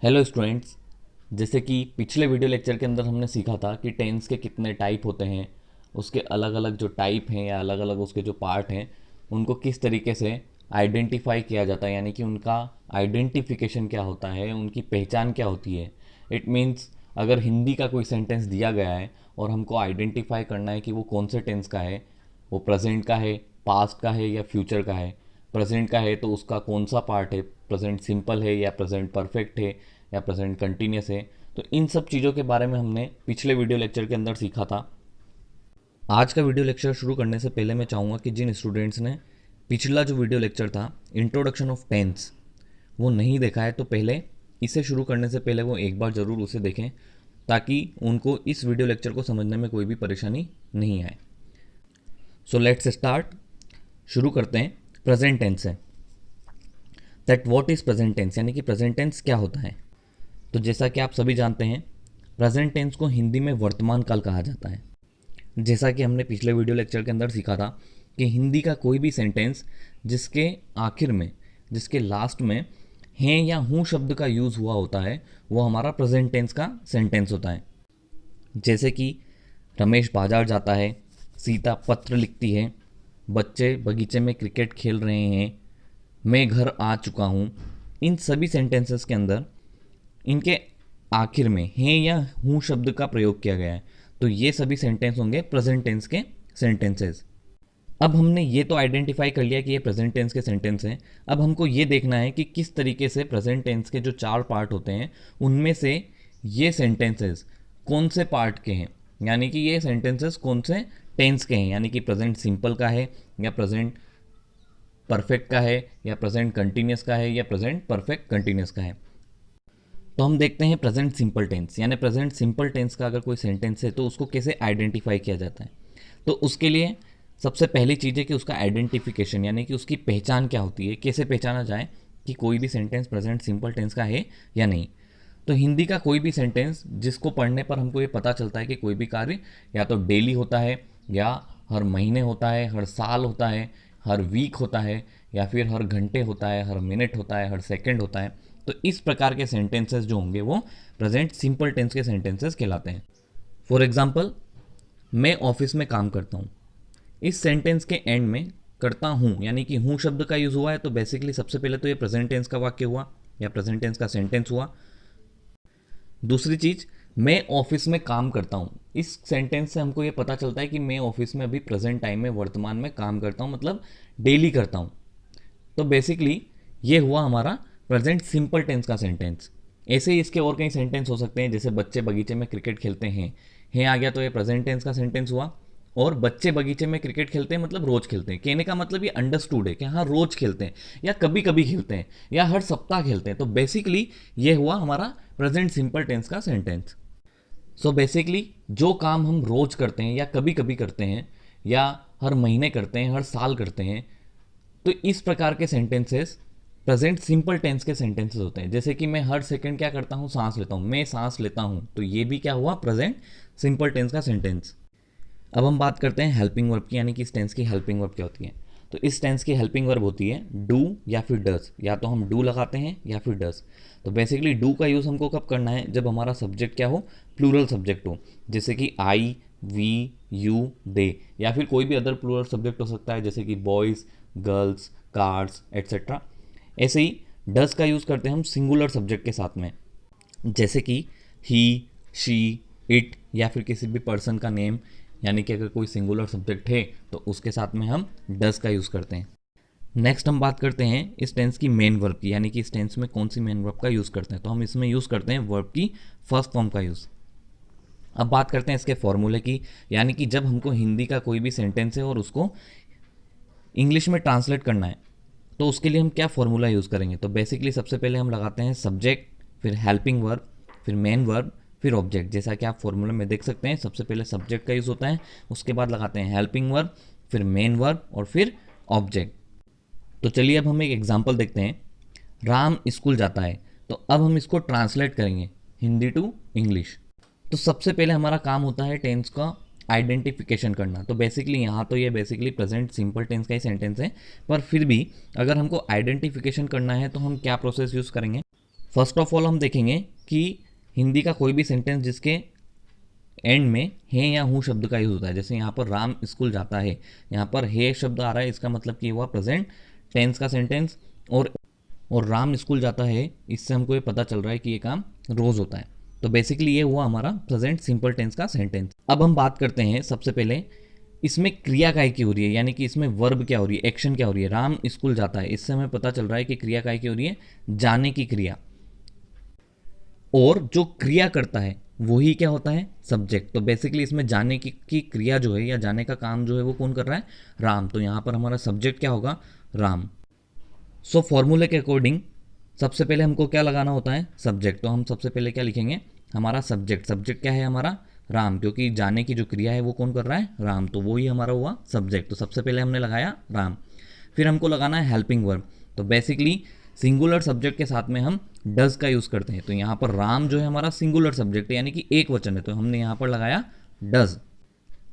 Hello students. जैसे कि पिछले वीडियो लेक्चर के अंदर हमने सीखा था कि टेंस के कितने टाइप होते हैं, उसके अलग अलग जो टाइप हैं या अलग अलग उसके जो पार्ट हैं उनको किस तरीके से आइडेंटिफाई किया जाता है, यानी कि उनका आइडेंटिफिकेशन क्या होता है, उनकी पहचान क्या होती है। इट मीन्स अगर हिंदी का कोई सेंटेंस दिया गया है और हमको आइडेंटिफाई करना है कि वो कौन से टेंस का है, वो प्रेजेंट का है, पास्ट का है या फ्यूचर का है। प्रेजेंट का है तो उसका कौन सा पार्ट है, प्रेजेंट सिंपल है या प्रेजेंट परफेक्ट है या प्रेजेंट कंटिन्यूस है। तो इन सब चीज़ों के बारे में हमने पिछले वीडियो लेक्चर के अंदर सीखा था। आज का वीडियो लेक्चर शुरू करने से पहले मैं चाहूँगा कि जिन स्टूडेंट्स ने पिछला जो वीडियो लेक्चर था इंट्रोडक्शन ऑफ टेंस वो नहीं देखा है, तो पहले इसे शुरू करने से पहले वो एक बार ज़रूर उसे देखें ताकि उनको इस वीडियो लेक्चर को समझने में कोई भी परेशानी नहीं आए। So let's start. शुरू करते हैं प्रेजेंट टेंस से। That what is present tense, यानी कि प्रेजेंट टेंस क्या होता है। तो जैसा कि आप सभी जानते हैं, प्रेजेंट टेंस को हिंदी में वर्तमान काल कहा जाता है। जैसा कि हमने पिछले वीडियो लेक्चर के अंदर सीखा था कि हिंदी का कोई भी सेंटेंस जिसके आखिर में, जिसके लास्ट में हैं या हूँ शब्द का यूज़ हुआ होता है वो हमारा प्रेजेंट टेंस का सेंटेंस होता है। जैसे कि रमेश बाजार जाता है, सीता पत्र लिखती है, बच्चे बगीचे में क्रिकेट खेल रहे हैं, मैं घर आ चुका हूँ। इन सभी सेंटेंसेस के अंदर इनके आखिर में हैं या हूँ शब्द का प्रयोग किया गया है, तो ये सभी सेंटेंस होंगे प्रेजेंट टेंस के सेंटेंसेस। अब हमने ये तो आइडेंटिफाई कर लिया कि ये प्रेजेंट टेंस के सेंटेंस हैं। अब हमको ये देखना है कि किस तरीके से प्रेजेंट टेंस के जो 4 पार्ट होते हैं उनमें से ये सेंटेंसेस कौन से पार्ट के हैं, यानी कि ये सेंटेंसेस कौन से टेंस के हैं, यानी कि प्रेजेंट सिंपल का है या प्रेजेंट परफेक्ट का है या प्रेजेंट कंटिन्यूस का है या प्रेजेंट परफेक्ट कंटिन्यूस का है। तो हम देखते हैं प्रेजेंट सिंपल टेंस, यानी प्रेजेंट सिंपल टेंस का अगर कोई सेंटेंस है तो उसको कैसे आइडेंटिफाई किया जाता है। तो उसके लिए सबसे पहली चीज़ है कि उसका आइडेंटिफिकेशन, यानी कि उसकी पहचान क्या होती है, कैसे पहचाना जाए कि कोई भी सेंटेंस प्रेजेंट सिंपल टेंस का है या नहीं। तो हिंदी का कोई भी सेंटेंस जिसको पढ़ने पर हमको ये पता चलता है कि कोई भी कार्य या तो डेली होता है या हर महीने होता है, हर साल होता है, हर वीक होता है या फिर हर घंटे होता है, हर मिनट होता है, हर सेकंड होता है, तो इस प्रकार के सेंटेंसेस जो होंगे वो प्रेजेंट सिंपल टेंस के सेंटेंसेस कहलाते हैं। फॉर एग्जाम्पल, मैं ऑफिस में काम करता हूँ। इस सेंटेंस के एंड में करता हूँ यानी कि हूँ शब्द का यूज़ हुआ है, तो बेसिकली सबसे पहले तो ये प्रेजेंट टेंस का वाक्य हुआ या प्रेजेंट टेंस का सेंटेंस हुआ। दूसरी चीज़, मैं ऑफिस में काम करता हूँ। इस सेंटेंस से हमको ये पता चलता है कि मैं ऑफिस में अभी प्रेजेंट टाइम में वर्तमान में काम करता हूँ, मतलब डेली करता हूँ। तो बेसिकली ये हुआ हमारा प्रेजेंट सिंपल टेंस का सेंटेंस। ऐसे ही इसके और कई सेंटेंस हो सकते हैं, जैसे बच्चे बगीचे में क्रिकेट खेलते हैं आ गया तो ये प्रेजेंट टेंस का सेंटेंस हुआ। और बच्चे बगीचे में क्रिकेट खेलते हैं मतलब रोज खेलते हैं, कहने का मतलब ये अंडरस्टूड है कि हाँ रोज खेलते हैं या कभी कभी खेलते हैं या हर सप्ताह खेलते हैं। तो बेसिकली ये हुआ हमारा प्रेजेंट सिंपल टेंस का सेंटेंस। सो बेसिकली जो काम हम रोज करते हैं या कभी कभी करते हैं या हर महीने करते हैं, हर साल करते हैं, तो इस प्रकार के सेंटेंसेस प्रेजेंट सिंपल टेंस के सेंटेंसेस होते हैं। जैसे कि मैं हर सेकंड क्या करता हूँ, सांस लेता हूँ, मैं सांस लेता हूँ, तो ये भी क्या हुआ, प्रेजेंट सिंपल टेंस का सेंटेंस। अब हम बात करते हैं हेल्पिंग वर्ब की, यानी कि इस टेंस की हेल्पिंग वर्ब क्या होती है। तो इस टेंस की हेल्पिंग वर्ब होती है डू या फिर डस, या तो हम डू लगाते हैं या फिर डस। तो बेसिकली डू का यूज़ हमको कब करना है, जब हमारा सब्जेक्ट क्या हो, प्लूरल सब्जेक्ट हो, जैसे कि आई, वी, यू, दे, या फिर कोई भी अदर प्लूरल सब्जेक्ट हो सकता है जैसे कि बॉयज़, गर्ल्स, कार्स एट्सेट्रा। ऐसे ही डस का यूज़ करते हैं हम सिंगुलर सब्जेक्ट के साथ में, जैसे कि ही, शी, इट, या फिर किसी भी पर्सन का नेम, यानी कि अगर कोई सिंगुलर सब्जेक्ट है तो उसके साथ में हम डस का यूज़ करते हैं। नेक्स्ट हम बात करते हैं इस टेंस की मेन वर्ब की, यानी कि इस टेंस में कौन सी मेन वर्ब का यूज़ करते हैं। तो हम इसमें यूज़ करते हैं वर्ब की फर्स्ट फॉर्म का यूज़। अब बात करते हैं इसके फॉर्मूले की, यानी कि जब हमको हिंदी का कोई भी सेंटेंस है और उसको इंग्लिश में ट्रांसलेट करना है तो उसके लिए हम क्या फॉर्मूला यूज़ करेंगे। तो बेसिकली सबसे पहले हम लगाते हैं सब्जेक्ट, फिर हेल्पिंग वर्ब, फिर मेन वर्ब, फिर ऑब्जेक्ट। जैसा कि आप फॉर्मूला में देख सकते हैं, सबसे पहले सब्जेक्ट का यूज़ होता है, उसके बाद लगाते हैं हेल्पिंग वर्ब, फिर मेन वर्ब और फिर ऑब्जेक्ट। तो चलिए अब हम एक एग्जाम्पल देखते हैं। राम स्कूल जाता है, तो अब हम इसको ट्रांसलेट करेंगे हिंदी टू इंग्लिश। तो सबसे पहले हमारा काम होता है टेंस का आइडेंटिफिकेशन करना। तो बेसिकली यहाँ तो ये बेसिकली प्रेजेंट सिंपल टेंस का ही सेंटेंस है, पर फिर भी अगर हमको आइडेंटिफिकेशन करना है तो हम क्या प्रोसेस यूज़ करेंगे। फर्स्ट ऑफ ऑल हम देखेंगे कि हिंदी का कोई भी सेंटेंस जिसके एंड में है या हूँ शब्द का यूज़ होता है, जैसे यहाँ पर राम स्कूल जाता है, यहाँ पर है शब्द आ रहा है, इसका मतलब कि हुआ प्रेजेंट टेंस का सेंटेंस। और राम स्कूल जाता है, इससे हमको ये पता चल रहा है कि ये काम रोज़ होता है। तो बेसिकली ये हुआ हमारा प्रेजेंट सिंपल टेंस का सेंटेंस। अब हम बात करते हैं सबसे पहले इसमें क्रिया काय की हो रही है, यानी कि इसमें वर्ब क्या हो रही है, एक्शन क्या हो रही है। राम स्कूल जाता है, इससे हमें पता चल रहा है कि क्रिया काय की हो रही है, जाने की क्रिया। और जो क्रिया करता है वही क्या होता है, सब्जेक्ट। तो बेसिकली इसमें जाने की क्रिया जो है या जाने का काम जो है वो कौन कर रहा है, राम। तो यहाँ पर हमारा सब्जेक्ट क्या होगा, राम। सो फॉर्मूले के अकॉर्डिंग सबसे पहले हमको क्या लगाना होता है, सब्जेक्ट। तो हम सबसे पहले क्या लिखेंगे, हमारा सब्जेक्ट। सब्जेक्ट क्या है हमारा, राम, क्योंकि जाने की जो क्रिया है वो कौन कर रहा है, राम। तो वो ही हमारा हुआ सब्जेक्ट। तो सबसे पहले हमने लगाया राम। फिर हमको लगाना है हेल्पिंग वर्ब। तो बेसिकली सिंगुलर सब्जेक्ट के साथ में हम डज का यूज़ करते हैं। तो यहाँ पर राम जो है हमारा सिंगुलर सब्जेक्ट है, यानी कि एक वचन है, तो हमने यहाँ पर लगाया डज।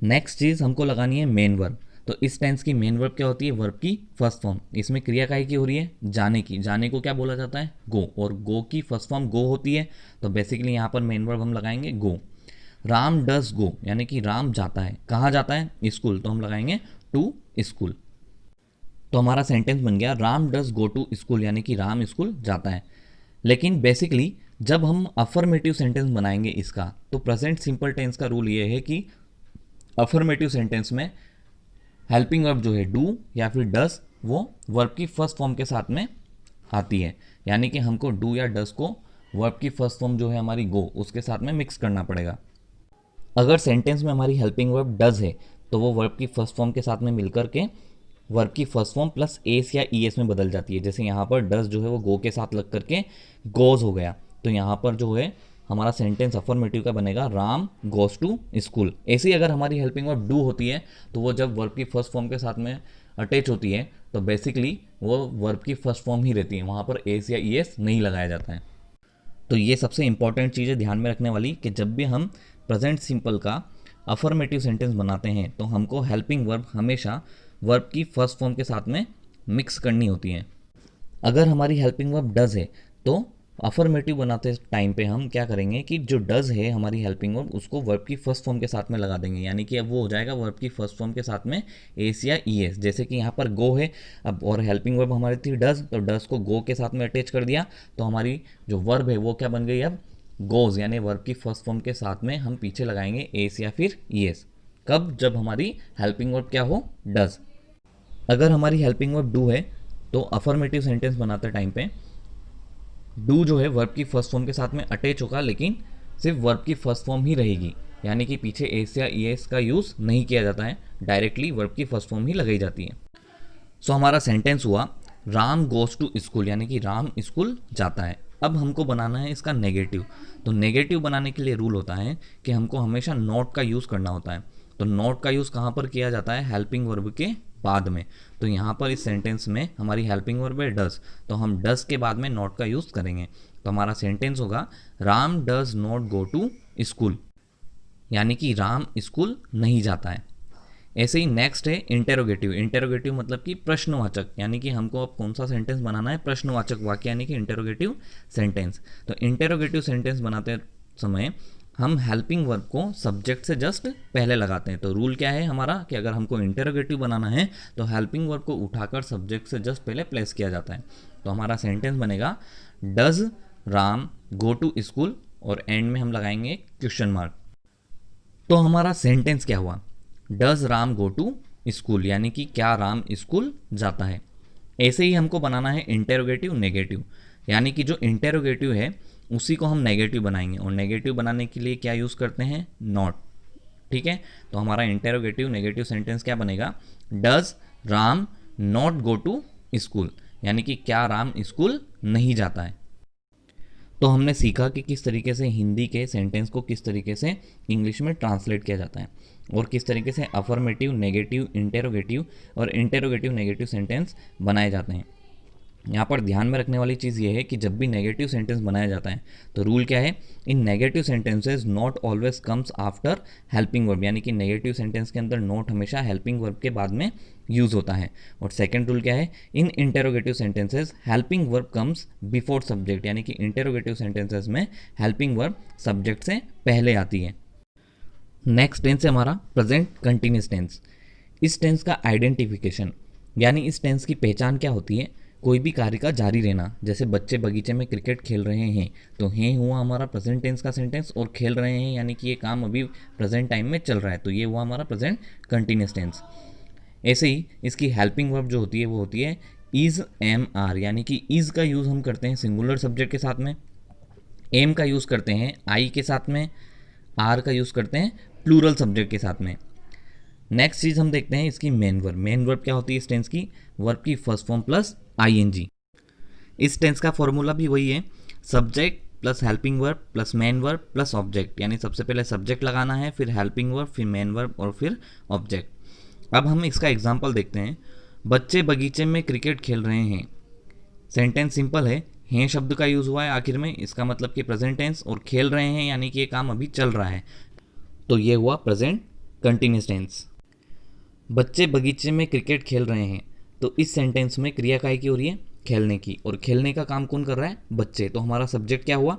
नेक्स्ट चीज़ हमको लगानी है मेन वर्ब। तो इस टेंस की मेन वर्ब क्या होती है, वर्ब की फर्स्ट फॉर्म। इसमें क्रिया काहे की हो रही है, जाने की। जाने को क्या बोला जाता है, गो, और गो की फर्स्ट फॉर्म गो होती है। तो बेसिकली यहाँ पर मेन वर्ब हम लगाएंगे गो। राम डज गो, यानी कि राम जाता है, कहाँ जाता है, स्कूल। तो हम लगाएंगे टू स्कूल। तो हमारा सेंटेंस बन गया Ram does go to school, यानी कि राम स्कूल जाता है। लेकिन बेसिकली जब हम अफर्मेटिव सेंटेंस बनाएंगे इसका, तो प्रेजेंट सिंपल टेंस का रूल ये है कि अफर्मेटिव सेंटेंस में हेल्पिंग वर्ब जो है डू या फिर डस, वो वर्ब की फर्स्ट फॉर्म के साथ में आती है। यानी कि हमको डू या डस को वर्ब की फर्स्ट फॉर्म जो है हमारी गो, उसके साथ में मिक्स करना पड़ेगा। अगर सेंटेंस में हमारी हेल्पिंग वर्ब डज है तो वो वर्ब की फर्स्ट फॉर्म के साथ में मिलकर के वर्ब की फर्स्ट फॉर्म प्लस एस या ई एस में बदल जाती है। जैसे यहाँ पर डज जो है वो गो के साथ लग करके गोज हो गया। तो यहाँ पर जो है हमारा सेंटेंस अफर्मेटिव का बनेगा राम गोज टू स्कूल। ऐसे ही अगर हमारी हेल्पिंग वर्ब डू होती है तो वो जब वर्ब की फर्स्ट फॉर्म के साथ में अटैच होती है तो बेसिकली वो वर्ब की फर्स्ट फॉर्म ही रहती है, वहाँ पर एस या ई एस नहीं लगाया जाता है। तो ये सबसे इंपॉर्टेंट चीज़ है ध्यान में रखने वाली, कि जब भी हम प्रेजेंट सिंपल का अफर्मेटिव सेंटेंस बनाते हैं तो हमको हेल्पिंग वर्ब हमेशा वर्ब की फर्स्ट फॉर्म के साथ में मिक्स करनी होती है। अगर हमारी हेल्पिंग वर्ब डज है तो अफर्मेटिव बनाते टाइम पे हम क्या करेंगे कि जो डज है हमारी हेल्पिंग वर्ब उसको वर्ब की फर्स्ट फॉर्म के साथ में लगा देंगे, यानी कि अब वो हो जाएगा वर्ब की फर्स्ट फॉर्म के साथ में एस या ई एस। जैसे कि यहाँ पर गो है अब, और हेल्पिंग वर्ब हमारी थी डज, तो डज को गो के साथ में अटैच कर दिया, तो हमारी जो वर्ब है वो क्या बन गई अब, गोज, यानी वर्ब की फर्स्ट फॉर्म के साथ में हम पीछे लगाएंगे एस या फिर ई एस। कब, जब हमारी हेल्पिंग वर्ब क्या हो, डज। अगर हमारी हेल्पिंग वर्ब डू है तो अफर्मेटिव सेंटेंस बनाते टाइम पे डू जो है वर्ब की फर्स्ट फॉर्म के साथ में अटैच होगा, लेकिन सिर्फ वर्ब की फर्स्ट फॉर्म ही रहेगी, यानी कि पीछे एस या ई एस का यूज़ नहीं किया जाता है, डायरेक्टली वर्ब की फर्स्ट फॉर्म ही लगाई जाती है। सो हमारा सेंटेंस हुआ राम गोज टू स्कूल, यानी कि राम स्कूल जाता है। अब हमको बनाना है इसका नेगेटिव। तो नेगेटिव बनाने के लिए रूल होता है कि हमको हमेशा नॉट का यूज़ करना होता है। तो नॉट का यूज़ कहाँ पर किया जाता है, हेल्पिंग वर्ब के बाद में। तो यहाँ पर इस सेंटेंस में हमारी हेल्पिंग वर्ब है डज, तो हम डज के बाद में नॉट का यूज़ करेंगे। तो हमारा सेंटेंस होगा Ram does not go to school, यानी कि राम स्कूल नहीं जाता है। ऐसे ही नेक्स्ट है इंटेरोगेटिव। इंटेरोगेटिव मतलब कि प्रश्नवाचक, यानी कि हमको अब कौन सा सेंटेंस बनाना है, प्रश्नवाचक वाक्य, यानी कि इंटेरोगेटिव सेंटेंस। तो इंटेरोगेटिव सेंटेंस बनाते समय हम हेल्पिंग वर्ब को सब्जेक्ट से जस्ट पहले लगाते हैं। तो रूल क्या है हमारा कि अगर हमको इंटेरोगेटिव बनाना है तो हेल्पिंग वर्ब को उठाकर सब्जेक्ट से जस्ट पहले प्लेस किया जाता है। तो हमारा सेंटेंस बनेगा does Ram go to school, और एंड में हम लगाएंगे क्वेश्चन मार्क। तो हमारा सेंटेंस क्या हुआ, does Ram go to school, यानी कि क्या राम स्कूल जाता है। ऐसे ही हमको बनाना है इंटेरोगेटिव नेगेटिव, यानी कि जो इंटेरोगेटिव है उसी को हम नेगेटिव बनाएंगे, और नेगेटिव बनाने के लिए क्या यूज़ करते हैं, नॉट। ठीक है, तो हमारा इंटेरोगेटिव नेगेटिव सेंटेंस क्या बनेगा, does Ram not go to school, यानी कि क्या राम स्कूल नहीं जाता है। तो हमने सीखा कि किस तरीके से हिंदी के सेंटेंस को किस तरीके से इंग्लिश में ट्रांसलेट किया जाता है, और किस तरीके से अफर्मेटिव नेगेटिव इंटेरोगेटिव और इंटेरोगेटिव नेगेटिव सेंटेंस बनाए जाते हैं। यहाँ पर ध्यान में रखने वाली चीज़ ये है कि जब भी नेगेटिव सेंटेंस बनाया जाता है तो रूल क्या है, in negative sentences not always comes after helping verb, यानी कि नेगेटिव सेंटेंस के अंदर नॉट हमेशा हेल्पिंग वर्ब के बाद में यूज़ होता है। और सेकंड रूल क्या है, in interrogative sentences helping verb comes before subject, यानी कि इंटेरोगेटिव सेंटेंसेस में हेल्पिंग वर्ब सब्जेक्ट से पहले आती है। नेक्स्ट टेंस है हमारा प्रेजेंट कंटिन्यूस टेंस। इस टेंस का आइडेंटिफिकेशन, यानी इस टेंस की पहचान क्या होती है, कोई भी कार्य का जारी रहना। जैसे बच्चे बगीचे में क्रिकेट खेल रहे हैं, तो हैं हुआ हमारा प्रेजेंट टेंस का सेंटेंस, और खेल रहे हैं यानी कि ये काम अभी प्रेजेंट टाइम में चल रहा है, तो ये हुआ हमारा प्रेजेंट कंटिन्यूस टेंस। ऐसे ही इसकी हेल्पिंग वर्ब जो होती है वो होती है इज़ एम आर, यानी कि इज़ का यूज़ हम करते हैं सिंगुलर सब्जेक्ट के साथ में, एम का यूज़ करते हैं आई के साथ में, आर का यूज़ करते हैं प्लूरल सब्जेक्ट के साथ में। नेक्स्ट चीज़ हम देखते हैं इसकी मेन वर्ब। मेन वर्ब क्या होती है इस टेंस की, वर्ब की फर्स्ट फॉर्म प्लस आईएनजी। इस टेंस का फॉर्मूला भी वही है, subject plus helping verb plus main verb plus object, यानी सबसे पहले सब्जेक्ट लगाना है, फिर हेल्पिंग वर्ब, फिर मेन वर्ब और फिर ऑब्जेक्ट। अब हम इसका एग्जाम्पल देखते हैं। बच्चे बगीचे में क्रिकेट खेल रहे हैं। सेंटेंस सिंपल है, हैं शब्द का यूज़ हुआ है आखिर में, इसका मतलब कि प्रेजेंट टेंस, और खेल रहे हैं यानी कि ये काम अभी चल रहा है, तो ये हुआ प्रेजेंट कंटिन्यूस टेंस। बच्चे बगीचे में क्रिकेट खेल रहे हैं, तो इस सेंटेंस में क्रिया काय की हो रही है, खेलने की, और खेलने का काम कौन कर रहा है, बच्चे। तो हमारा सब्जेक्ट क्या हुआ,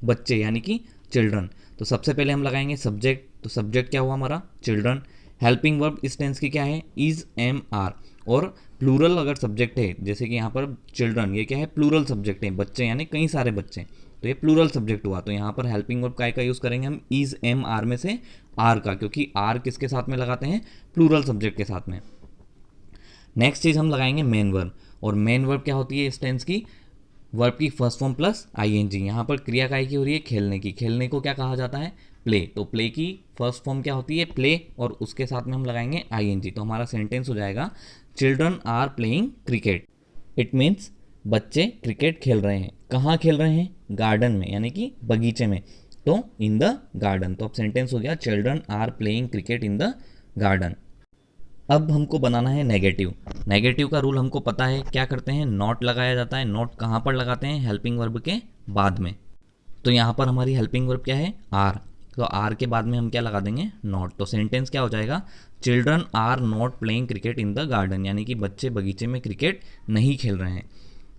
बच्चे यानी कि चिल्ड्रन। तो सबसे पहले हम लगाएंगे सब्जेक्ट, तो सब्जेक्ट क्या हुआ हमारा, चिल्ड्रन। हेल्पिंग वर्ब इस टेंस की क्या है, इज एम आर, और प्लूरल अगर सब्जेक्ट है, जैसे कि यहाँ पर चिल्ड्रन, ये क्या है, प्लूरल सब्जेक्ट है, बच्चे यानी कई सारे बच्चे, तो ये प्लूरल सब्जेक्ट हुआ। तो यहाँ पर हेल्पिंग वर्ब काय का यूज़ करेंगे हम, इज एम आर में से आर का, क्योंकि आर किसके साथ में लगाते हैं, प्लूरल सब्जेक्ट के साथ में। नेक्स्ट चीज़ हम लगाएंगे मेन वर्ब, और मेन वर्ब क्या होती है इस टेंस की, वर्ब की फर्स्ट फॉर्म प्लस आईएनजी। यहाँ पर क्रिया काय की हो रही है, खेलने की। खेलने को क्या कहा जाता है, प्ले। तो प्ले की फर्स्ट फॉर्म क्या होती है, प्ले, और उसके साथ में हम लगाएंगे आईएनजी। तो हमारा सेंटेंस हो जाएगा children are playing cricket. It means बच्चे क्रिकेट खेल रहे हैं। कहाँ खेल रहे हैं, गार्डन में, यानी कि बगीचे में, तो इन द गार्डन। तो अब सेंटेंस हो गया children are playing cricket in the garden. अब हमको बनाना है नेगेटिव। नेगेटिव का रूल हमको पता है, क्या करते हैं, नॉट लगाया जाता है। नॉट कहाँ पर लगाते हैं, हेल्पिंग वर्ब के बाद में। तो यहाँ पर हमारी हेल्पिंग वर्ब क्या है, आर, तो आर के बाद में हम क्या लगा देंगे, नॉट। तो सेंटेंस क्या हो जाएगा, children are not playing cricket in the garden, यानी कि बच्चे बगीचे में क्रिकेट नहीं खेल रहे हैं।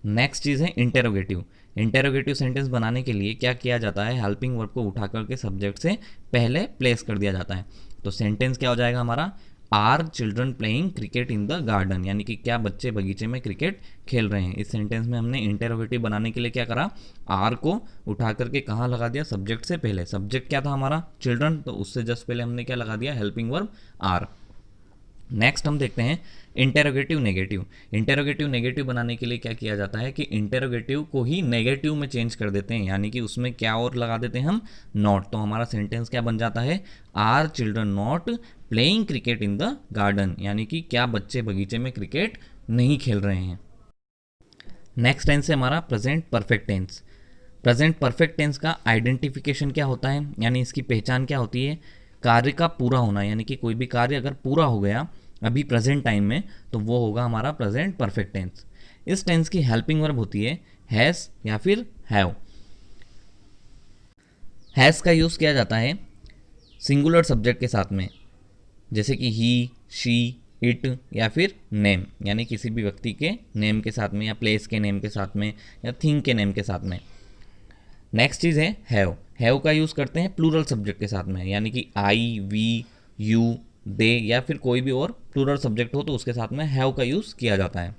नेक्स्ट चीज़ है इंटेरोगेटिव। इंटेरोगेटिव सेंटेंस बनाने के लिए क्या किया जाता है, हेल्पिंग वर्ब को उठा करके सब्जेक्ट से पहले प्लेस कर दिया जाता है। तो सेंटेंस क्या हो जाएगा हमारा, are children playing cricket in the garden, यानी कि क्या बच्चे बगीचे में क्रिकेट खेल रहे हैं। इस सेंटेंस में हमने इंटेरोगेटिव बनाने के लिए क्या करा, आर को उठा करके कहाँ लगा दिया, सब्जेक्ट से पहले। सब्जेक्ट क्या था हमारा, चिल्ड्रन, तो उससे जस्ट पहले हमने क्या लगा दिया, हेल्पिंग वर्ब आर। नेक्स्ट हम देखते हैं इंटेरोगेटिव नेगेटिव। इंटेरोगेटिव नेगेटिव बनाने के लिए क्या किया जाता है कि इंटेरोगेटिव को ही नेगेटिव में चेंज कर देते हैं, यानी कि उसमें क्या और लगा देते हैं हम, नॉट। तो हमारा सेंटेंस क्या बन जाता है, are children not playing cricket in the garden, यानी कि क्या बच्चे बगीचे में क्रिकेट नहीं खेल रहे हैं। नेक्स्ट टेंस है हमारा present perfect tense. Present perfect tense का आइडेंटिफिकेशन क्या होता है, यानी इसकी पहचान क्या होती है, कार्य का पूरा होना, यानी कि कोई भी कार्य अगर पूरा हो गया अभी प्रेजेंट टाइम में, तो वो होगा हमारा प्रेजेंट परफेक्ट टेंस। इस टेंस की हेल्पिंग वर्ब होती है हैज़ या फिर हैव। हैज़ का यूज़ किया जाता है सिंगुलर सब्जेक्ट के साथ में, जैसे कि ही, शी, इट या फिर नेम, यानी किसी भी व्यक्ति के नेम के साथ में, या प्लेस के नेम के साथ में, या थिंग के नेम के साथ में। नेक्स्ट चीज़ है हैव। हैव का यूज़ करते हैं प्लूरल सब्जेक्ट के साथ में, यानी कि आई, वी, यू, दे या फिर कोई भी और प्लूरल सब्जेक्ट हो तो उसके साथ में हैव का यूज़ किया जाता है।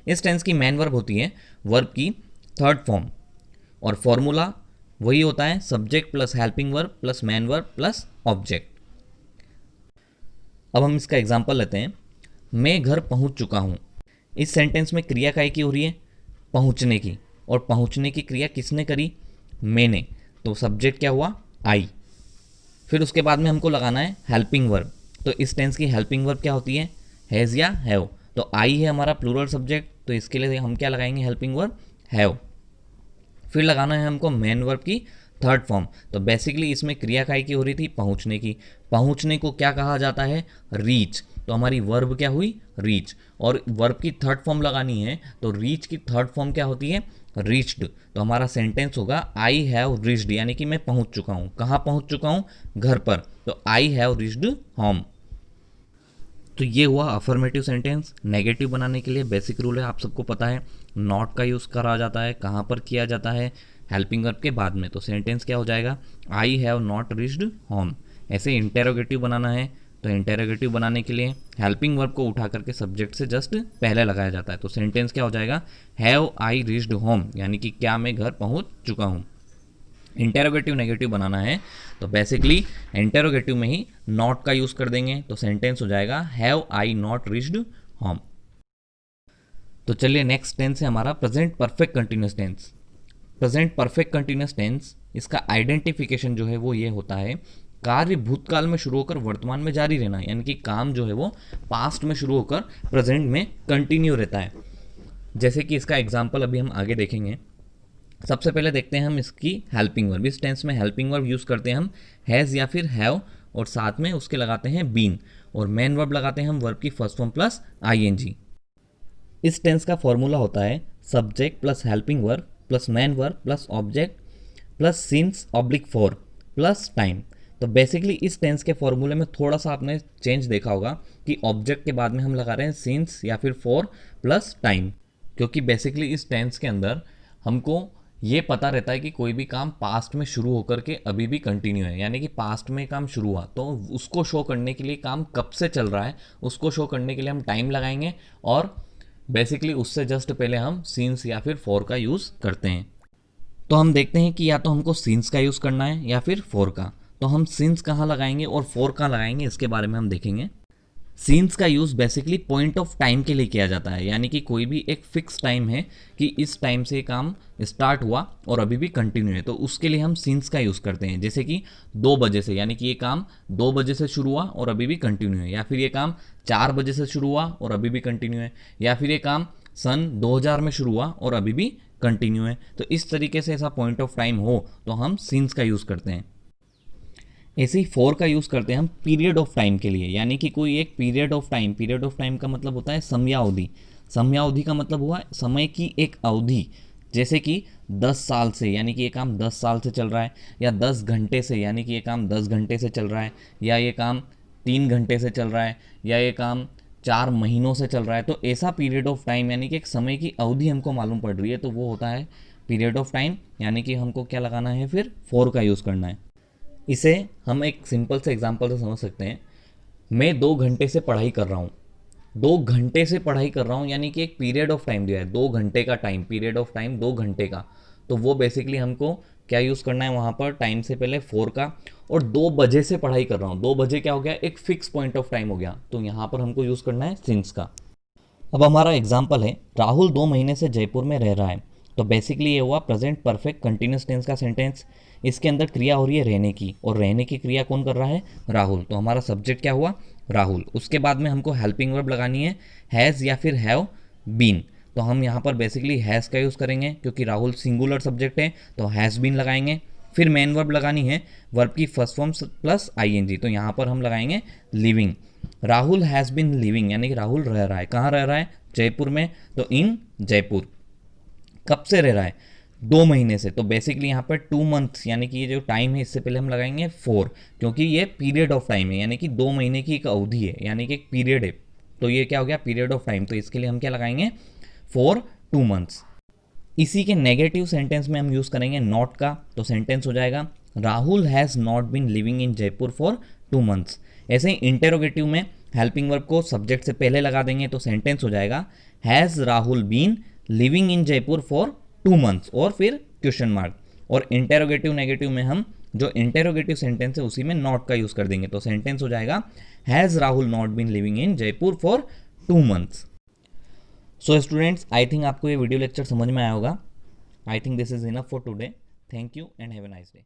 इस टेंस की मेन वर्ब होती है वर्ब की थर्ड फॉर्म, और फॉर्मूला वही होता है subject plus helping verb plus main verb plus object. अब हम इसका एग्जाम्पल लेते हैं। मैं घर पहुंच चुका हूं। इस सेंटेंस में क्रिया काय की हो रही है, पहुंचने की, और पहुंचने की क्रिया किसने करी, मैंने। तो सब्जेक्ट क्या हुआ, आई। फिर उसके बाद में हमको लगाना है हेल्पिंग वर्ब। तो इस टेंस की हेल्पिंग वर्ब क्या होती है, हैज़ या हैव। तो आई है हमारा प्लूरल सब्जेक्ट, तो इसके लिए हम क्या लगाएंगे, हेल्पिंग वर्ब हैव। फिर लगाना है हमको मेन वर्ब की थर्ड फॉर्म। तो बेसिकली इसमें क्रिया काय की हो रही थी, पहुंचने की। पहुंचने को क्या कहा जाता है, रीच। तो हमारी वर्ब क्या हुई, रीच। और वर्ब की थर्ड फॉर्म लगानी है तो रीच की थर्ड फॉर्म क्या होती है, रीच्ड। तो हमारा सेंटेंस होगा आई हैव रीच्ड, यानी कि मैं पहुंच चुका हूं। कहां पहुंच चुका हूं, घर पर। तो आई हैव रीच्ड होम। तो ये हुआ अफर्मेटिव सेंटेंस। नेगेटिव बनाने के लिए बेसिक रूल है, आप सबको पता है, नॉट का यूज़ करा जाता है। कहाँ पर किया जाता है, हेल्पिंग वर्ब के बाद में। तो सेंटेंस क्या हो जाएगा, I have not reached home. ऐसे इंटेरोगेटिव बनाना है तो इंटेरोगेटिव बनाने के लिए हेल्पिंग वर्ब को उठा करके सब्जेक्ट से जस्ट पहले लगाया जाता है। तो सेंटेंस क्या हो जाएगा, हैव आई रीच्ड होम, यानी कि क्या मैं घर पहुंच चुका हूं। इंटेरोगेटिव नेगेटिव बनाना है तो बेसिकली इंटेरोगेटिव में ही नॉट का यूज कर देंगे। तो सेंटेंस हो जाएगा have I not reached home. तो चलिए नेक्स्ट टेंस है हमारा present perfect continuous tense. Present perfect continuous tense, इसका आइडेंटिफिकेशन जो है वो ये होता है, कार्य भूतकाल में शुरू होकर वर्तमान में जारी रहना, यानी कि काम जो है वो पास्ट में शुरू होकर प्रेजेंट में कंटिन्यू रहता है। जैसे कि इसका एग्जाम्पल अभी हम आगे देखेंगे। सबसे पहले देखते हैं हम इसकी हेल्पिंग वर्ब। इस टेंस में हेल्पिंग वर्ब यूज़ करते हैं हम हैज़ या फिर हैव, और साथ में उसके लगाते हैं बीन, और मेन वर्ब लगाते हैं हम वर्ब की फर्स्ट फॉर्म प्लस आईएनजी। इस टेंस का फॉर्मूला होता है subject plus helping verb plus main verb plus object plus since oblique for plus time. तो बेसिकली इस टेंस के फॉर्मूले में थोड़ा सा आपने चेंज देखा होगा कि ऑब्जेक्ट के बाद में हम लगा रहे हैं सिंस या फिर फॉर प्लस टाइम, क्योंकि बेसिकली इस टेंस के अंदर हमको ये पता रहता है कि कोई भी काम पास्ट में शुरू होकर के अभी भी कंटिन्यू है, यानी कि पास्ट में काम शुरू हुआ तो उसको शो करने के लिए काम कब से चल रहा है उसको शो करने के लिए हम टाइम लगाएंगे, और बेसिकली उससे जस्ट पहले हम सीन्स या फिर फॉर का यूज़ करते हैं। तो हम देखते हैं कि या तो हमको सीन्स का यूज़ करना है या फिर फॉर का। तो हम सीन्स कहाँ लगाएंगे और फॉर कहाँ लगाएंगे इसके बारे में हम देखेंगे। सीन्स का use basically point of time के लिए किया जाता है, यानी कि कोई भी एक फिक्स टाइम है कि इस टाइम से काम स्टार्ट हुआ और अभी भी कंटिन्यू है, तो उसके लिए हम सीन्स का यूज़ करते हैं। जैसे कि 2 बजे से, यानी कि ये काम 2 बजे से शुरू हुआ और अभी भी कंटिन्यू है, या फिर ये काम 4 बजे से शुरू हुआ और अभी भी कंटिन्यू है, या फिर ये काम सन 2000 में शुरू हुआ और अभी भी कंटिन्यू है। तो इस तरीके से ऐसा पॉइंट ऑफ टाइम हो तो हम सीन्स का यूज़ करते हैं। ऐसे ही फॉर का यूज़ करते हैं हम पीरियड ऑफ टाइम के लिए, यानी कि कोई एक period of time. Period of time का मतलब होता है समयावधि। समयावधि का मतलब हुआ समय की एक अवधि। जैसे कि 10 साल से, यानी कि ये काम 10 साल से चल रहा है, या 10 घंटे से, यानी कि ये काम 10 घंटे से चल रहा है, या ये काम 3 घंटे से चल रहा है, या ये काम 4 महीनों से चल रहा है। तो ऐसा पीरियड ऑफ टाइम, यानी कि एक समय की अवधि हमको मालूम पड़ रही है, तो वो होता है पीरियड ऑफ टाइम, यानी कि हमको क्या लगाना है, फिर फॉर का यूज़ करना है। इसे हम एक सिंपल से एग्जांपल से समझ सकते हैं। मैं 2 घंटे से पढ़ाई कर रहा हूँ। 2 घंटे से पढ़ाई कर रहा हूँ, यानी कि एक पीरियड ऑफ टाइम दिया है, 2 घंटे का टाइम, पीरियड ऑफ टाइम 2 घंटे का। तो वो बेसिकली हमको क्या यूज़ करना है वहाँ पर, टाइम से पहले फॉर का। और 2 बजे से पढ़ाई कर रहा हूँ, 2 बजे क्या हो गया, एक फिक्स पॉइंट ऑफ टाइम हो गया, तो यहाँ पर हमको यूज़ करना है सिंस का। अब हमारा एग्जाम्पल है, राहुल 2 महीने से जयपुर में रह रहा है। तो बेसिकली ये हुआ प्रेजेंट परफेक्ट कंटिन्यूस टेंस का सेंटेंस। इसके अंदर क्रिया हो रही है रहने की, और रहने की क्रिया कौन कर रहा है, राहुल। तो हमारा सब्जेक्ट क्या हुआ, राहुल। उसके बाद में हमको हेल्पिंग वर्ब लगानी है हैज़ या फिर हैव बीन। तो हम यहाँ पर बेसिकली हैज़ का यूज़ करेंगे, क्योंकि राहुल सिंगुलर सब्जेक्ट है, तो हैज़ बीन लगाएंगे। फिर मेन वर्ब लगानी है वर्ब की फर्स्ट फॉर्म प्लस आईएनजी। तो यहाँ पर हम लगाएंगे living. Rahul has been living, यानी कि राहुल रह रहा है। कहाँ रह रहा है, जयपुर में, तो इन जयपुर। कब से रह रहा है, 2 महीने से। तो बेसिकली यहाँ पर 2 मंथ्स, यानी कि ये जो टाइम है इससे पहले हम लगाएंगे 4, क्योंकि ये पीरियड ऑफ टाइम है, यानी कि 2 महीने की एक अवधि है, यानी कि एक पीरियड है। तो ये क्या हो गया, पीरियड ऑफ टाइम। तो इसके लिए हम क्या लगाएंगे, फॉर 2 मंथ्स। इसी के नेगेटिव सेंटेंस में हम यूज़ करेंगे नॉट का। तो सेंटेंस हो जाएगा Rahul has not been living in Jaipur for 2 months. ऐसे ही इंटेरोगेटिव में हेल्पिंग वर्ब को सब्जेक्ट से पहले लगा देंगे, तो सेंटेंस हो जाएगा has Rahul been living in Jaipur for 2 months, और फिर क्वेश्चन मार्क। और इंटेरोगेटिव नेगेटिव में हम जो इंटेरोगेटिव सेंटेंस है उसी में नॉट का यूज़ कर देंगे। तो सेंटेंस हो जाएगा has Rahul not been living in Jaipur for 2 months. So students, I think आपको ये वीडियो लेक्चर समझ में आया होगा। I think this is enough for today. Thank you and have a nice day.